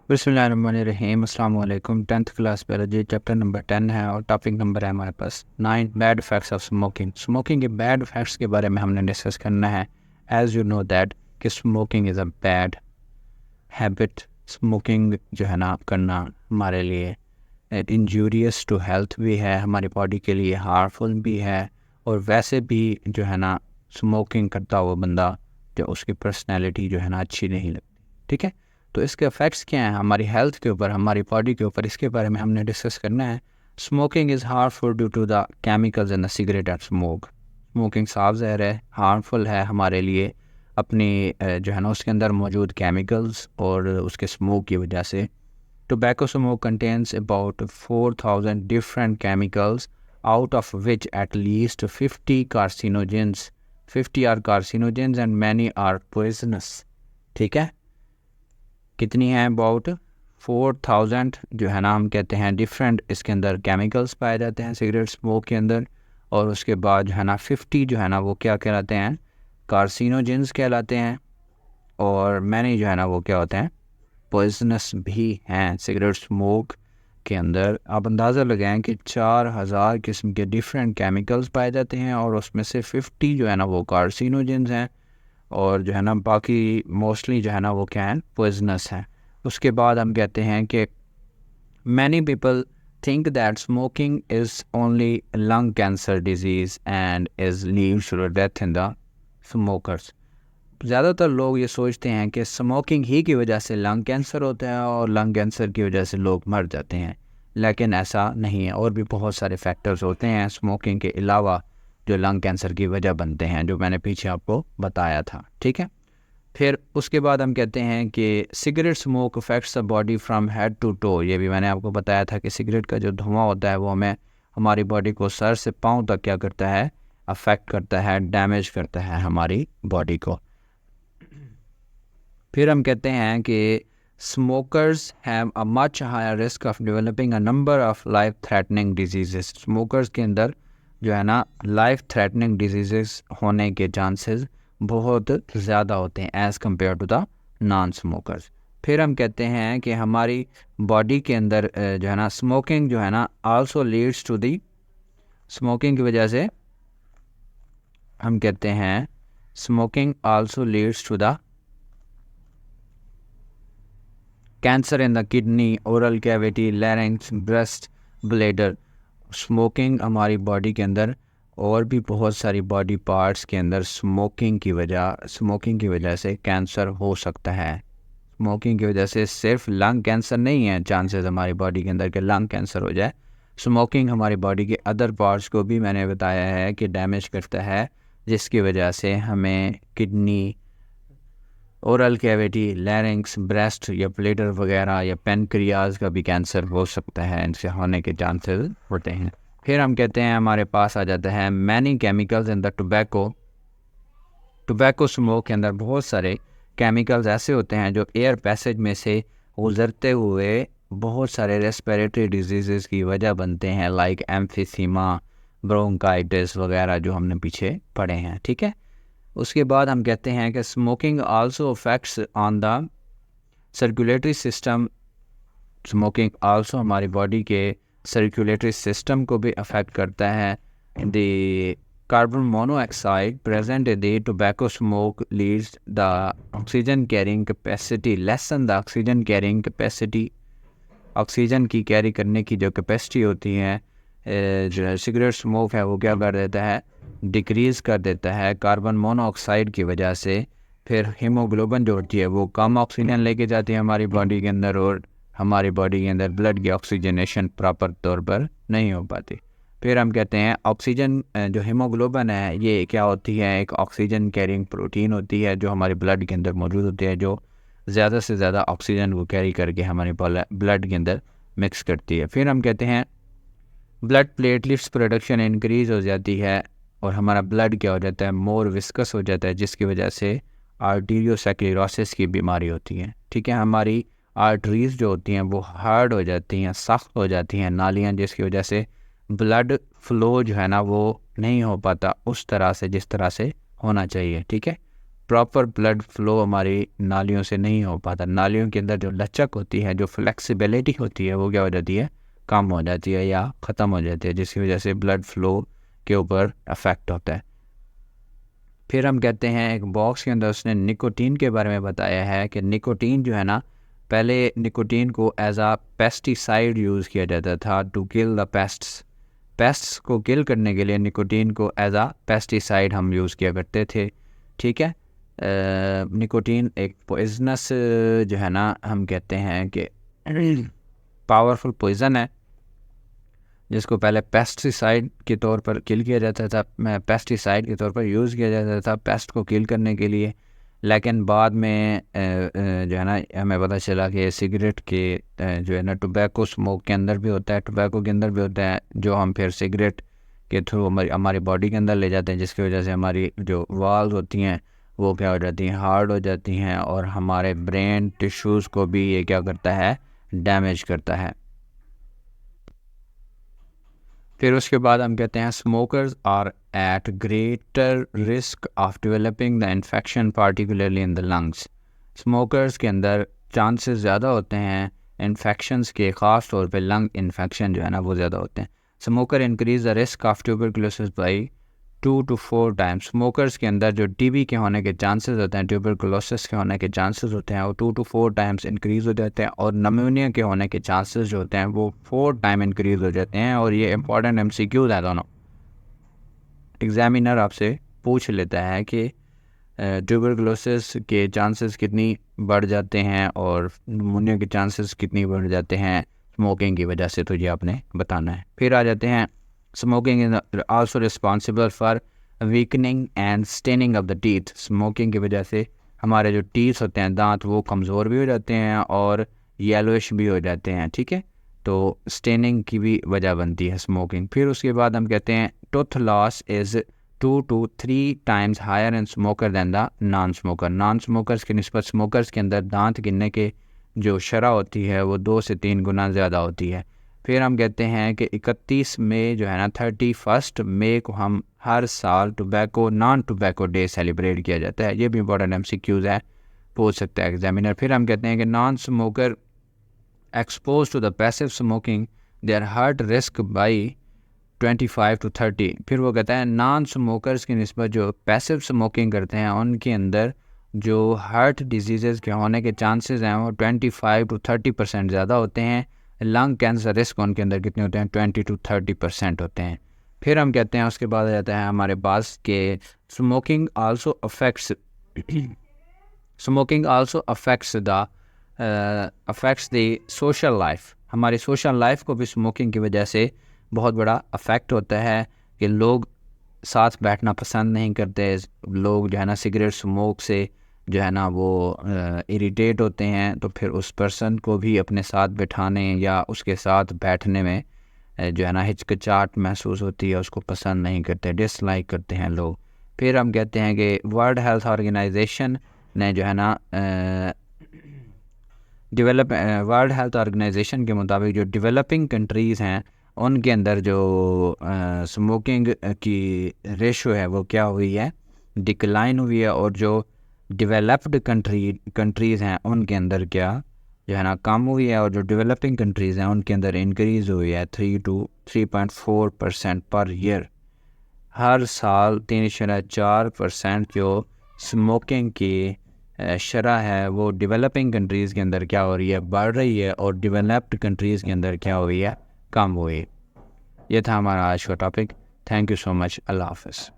बिस्मिल्लाहिर्रहमानिर्रहीम। अस्सलाम वालेकुम। 10th class biology chapter number 10 है और टॉपिक नंबर है हमारे पास 9 bad effects of smoking. Smoking के बैड इफ़ेक्ट्स के बारे में हमने डिस्कस करना है। एज़ यू नो दैट कि smoking is a bad habit. Smoking जो है ना करना हमारे लिए इंजूरियस टू हेल्थ भी है, हमारी बॉडी के लिए हार्मफुल भी है, और वैसे भी जो है ना स्मोकिंग करता हुआ बंदा जो उसकी पर्सनैलिटी जो है ना अच्छी नहीं लगती। ठीक है, तो इसके इफ़ेक्ट्स क्या हैं हमारी हेल्थ के ऊपर, हमारी बॉडी के ऊपर, इसके बारे में हमने डिस्कस करना है। Smoking is harmful due to the chemicals in the cigarette and smoke. Smoking साफ ज़हर है, हार्मफुल है हमारे लिए अपनी जो है ना उसके अंदर मौजूद केमिकल्स और उसके स्मोक की वजह से। Tobacco smoke contains about 4,000 different chemicals, out of which at least 50 carcinogens, 50 are carcinogens and many are poisonous। ठीक है, कितनी है? अबाउट 4,000 जो है ना हम कहते हैं डिफरेंट इसके अंदर केमिकल्स पाए जाते हैं सिगरेट स्मोक के अंदर, और उसके बाद जो है ना 50 जो है ना वो क्या कहलाते हैं? कार्सिनोजेंस कहलाते हैं, और मैनी जो है ना वो क्या होते हैं? पॉइजनस भी हैं सिगरेट स्मोक के अंदर। आप अंदाज़ा लगाएं कि 4,000 किस्म के डिफरेंट केमिकल्स पाए जाते हैं, और उसमें से 50 जो है ना वो कार्सिनोजेंस हैं, और जो है ना बाकी मोस्टली जो है ना वो क्या हैं? पॉइजनस हैं। उसके बाद हम कहते हैं कि many people think that smoking is only lung cancer disease and is leads to death in the smokers. ज़्यादातर लोग ये सोचते हैं कि स्मोकिंग ही की वजह से लंग कैंसर होता है और लंग कैंसर की वजह से लोग मर जाते हैं, लेकिन ऐसा नहीं है। और भी बहुत सारे फैक्टर्स होते हैं स्मोकिंग के अलावा जो लंग कैंसर की वजह बनते हैं, जो मैंने पीछे आपको बताया था। ठीक है, फिर उसके बाद हम कहते हैं कि cigarette smoke affects the body from head to toe. ये भी मैंने आपको बताया था कि सिगरेट का जो धुआं होता है वो हमें हमारी बॉडी को सर से पाँव तक क्या करता है? अफेक्ट करता है, डैमेज करता है हमारी बॉडी को। फिर हम कहते हैं कि smokers have a much higher risk of developing a number of life threatening disease. Smokers के अंदर जो है ना लाइफ थ्रेटनिंग डिजीज़ होने के चांसेस बहुत ज़्यादा होते हैं as compare to the non smokers. फिर हम कहते हैं कि हमारी बॉडी के अंदर जो है ना स्मोकिंग जो है ना also leads to the, smoking की वजह से हम कहते हैं smoking also leads to the cancer in the kidney, oral cavity, larynx, breast, bladder. Smoking हमारी बॉडी के अंदर और भी बहुत सारी बॉडी पार्ट्स के अंदर स्मोकिंग की वजह से कैंसर हो सकता है। स्मोकिंग की वजह से सिर्फ लंग कैंसर नहीं है चांसेस हमारी बॉडी के अंदर कि लंग कैंसर हो जाए। स्मोकिंग हमारी बॉडी के अदर पार्ट्स को भी मैंने बताया है कि डैमेज करता है, जिसकी वजह से हमें kidney, oral cavity, larynx, breast या ब्लैडर वगैरह या पेनक्रियाज का भी कैंसर हो सकता है, इनसे होने के चांसेस होते हैं। फिर हम कहते हैं हमारे पास आ जाता है many chemicals in the tobacco smoke के अंदर बहुत सारे केमिकल्स ऐसे होते हैं जो एयर पैसेज में से गुजरते हुए बहुत सारे रेस्पिरेटरी डिजीज़ की वजह बनते हैं, लाइक एम्फीसीमा, ब्रोंकाइटिस वगैरह जो हमने पीछे पढ़े हैं। ठीक है, उसके बाद हम कहते हैं कि smoking also affects on the circulatory system. Smoking also हमारी बॉडी के सर्कुलेटरी सिस्टम को भी अफेक्ट करता है। The carbon monoxide present in the tobacco smoke leads the oxygen carrying capacity lesson the oxygen carrying capacity. Oxygen की carry करने की जो कैपेसिटी होती है जो सिगरेट स्मोक है वो क्या कर देता है? डिक्रीज़ कर देता है कार्बन मोनोऑक्साइड की वजह से। फिर हीमोग्लोबिन जो होती है वो कम ऑक्सीजन लेके जाती है हमारी बॉडी के अंदर, और हमारी बॉडी के अंदर ब्लड की ऑक्सीजनेशन प्रॉपर तौर पर नहीं हो पाती। फिर हम कहते हैं ऑक्सीजन जो हीमोग्लोबिन है ये क्या होती है? एक ऑक्सीजन कैरिंग प्रोटीन होती है जो हमारे ब्लड के अंदर मौजूद होती है, जो ज़्यादा से ज़्यादा ऑक्सीजन को कैरी करके हमारे ब्लड के अंदर मिक्स करती है। फिर हम कहते हैं ब्लड प्लेटलेट्स प्रोडक्शन इंक्रीज़ हो जाती है, और हमारा ब्लड क्या हो जाता है? मोर विस्कस हो जाता है, जिसकी वजह से आर्टीरियोस्क्लेरोसिस की बीमारी होती है। ठीक है, हमारी आर्टरीज़ जो होती हैं वो हार्ड हो जाती हैं, सख्त हो जाती हैं नालियाँ, जिसकी वजह से ब्लड फ्लो जो है ना वो नहीं हो पाता उस तरह से जिस तरह से होना चाहिए। ठीक है, प्रॉपर ब्लड फ्लो हमारी नालियों से नहीं हो पाता। नालियों के अंदर जो लचक होती है, जो फ्लेक्सिबिलिटी होती है, वो क्या हो जाती है, कम हो जाती है या ख़त्म हो जाती है, जिसकी वजह से ब्लड फ्लो के ऊपर अफेक्ट होता है। फिर हम कहते हैं एक बॉक्स के अंदर उसने निकोटीन के बारे में बताया है कि निकोटीन जो है ना, पहले निकोटीन को एज आ पेस्टिसाइड यूज़ किया जाता था टू किल द पेस्ट्स को किल करने के लिए निकोटीन को एज आ पेस्टिसाइड हम यूज़ किया करते थे। ठीक है, निकोटीन एक पॉइजनस जो है ना, हम कहते हैं कि पावरफुल पॉइज़न है, जिसको पहले पेस्टिसाइड के तौर पर किल किया जाता था, पेस्टिसाइड के तौर पर यूज़ किया जाता था पेस्ट को किल करने के लिए। लेकिन बाद में जो है ना, हमें पता चला कि सिगरेट के जो है ना, टोबैको स्मोक के अंदर भी होता है, टोबैको के अंदर भी होता है, जो हम फिर सिगरेट के थ्रू हमारी बॉडी के अंदर ले जाते हैं, जिसकी वजह से हमारी जो वाल्स होती हैं वो क्या हो जाती हैं, हार्ड हो जाती हैं, और हमारे ब्रेन टिश्यूज़ को भी ये क्या करता है, डैमेज करता है। फिर उसके बाद हम कहते हैं smokers are at greater risk of developing the infection particularly in the lungs. Smokers के अंदर चांसेस ज़्यादा होते हैं इन्फेक्शंस के, ख़ास तौर पे लंग इन्फेक्शन जो है ना वो ज़्यादा होते हैं। Smoker increase the risk of tuberculosis by 2 to 4 times. Smokers के अंदर जो टीबी के होने के चांसेस होते हैं, ट्यूबरकुलोसिस के होने के चांसेस होते हैं, वो 2 to 4 टाइम्स इंक्रीज़ हो जाते हैं, और नमूनिया के होने के चांसेस जो होते हैं वो 4 टाइम इंक्रीज़ हो जाते हैं। और ये इंपॉर्टेंट MCQs है दोनों। एग्जामिनर आपसे पूछ लेता है कि ट्यूबरकुलोसिस के चांसेस कितनी बढ़ जाते हैं और नमूनिया के चांसेस कितनी बढ़ जाते हैं स्मोकिंग की वजह से, तो ये आपने बताना है। फिर आ जाते हैं smoking is also responsible for weakening and staining of the teeth. Smoking की वजह से हमारे जो टीथ होते हैं, दांत, वो कमज़ोर भी हो जाते हैं और येलोइश भी हो जाते हैं। ठीक है, तो स्टेनिंग की भी वजह बनती है स्मोकिंग। फिर उसके बाद हम कहते हैं tooth loss is 2 to 3 times higher in smoker than the non smoker. Non smokers की निस्बत स्मोकर्स के अंदर दांत गिरने के जो शरह होती है वो 2 से 3 गुना ज़्यादा होती है। फिर हम कहते हैं कि 31 मई जो है ना, 31 मई को हम हर साल नॉन टोबैको डे सेलिब्रेट किया जाता है। ये भी इंपॉर्टेंट MCQs है, पूछ सकता है एग्जामिनर। फिर हम कहते हैं कि non smoker expose to the passive smoking their heart risk by 25 to 30। फिर वो कहता है नॉन स्मोकर्स की निस्बत जो पैसिव स्मोकिंग करते हैं उनके अंदर जो हार्ट डिजीज़ के होने के चांसेस हैं वो 25 to 30% ज़्यादा होते हैं। लंग कैंसर रिस्क उनके अंदर कितने होते हैं, 20 to 30% होते हैं। फिर हम कहते हैं उसके बाद आ जाता है हमारे पास के smoking also affects the social life. हमारी सोशल लाइफ को भी स्मोकिंग की वजह से बहुत बड़ा अफेक्ट होता है कि लोग साथ बैठना पसंद नहीं करते। लोग जो है ना सिगरेट स्मोक से जो है ना वो इरिटेट होते हैं, तो फिर उस पर्सन को भी अपने साथ बैठाने या उसके साथ बैठने में जो है ना हिचकिचाहट महसूस होती है, उसको पसंद नहीं करते, डिसलाइक करते हैं लोग। फिर हम कहते हैं कि वर्ल्ड हेल्थ ऑर्गेनाइजेशन ने जो है ना वर्ल्ड हेल्थ ऑर्गेनाइजेशन के मुताबिक जो डेवलपिंग कंट्रीज़ हैं उनके अंदर जो स्मोकिंग की रेशो है वो क्या हुई है, डिक्लाइन हुई है, और जो डेवलप्ड कंट्रीज़ हैं उनके अंदर क्या जो है ना कम हुई है, और जो डेवलपिंग कंट्रीज़ हैं उनके अंदर इंक्रीज़ हुई है 3 to 3.4% पर ईयर। हर साल 3.4% जो स्मोकिंग की शरह है वो डेवलपिंग कंट्रीज़ के अंदर क्या हो रही है, बढ़ रही है, और डेवलप्ड कंट्रीज़ के अंदर क्या हो रही है, कम हुई। ये था हमारा आज का topic. Thank you so much. अल्लाह हाफ़िज़।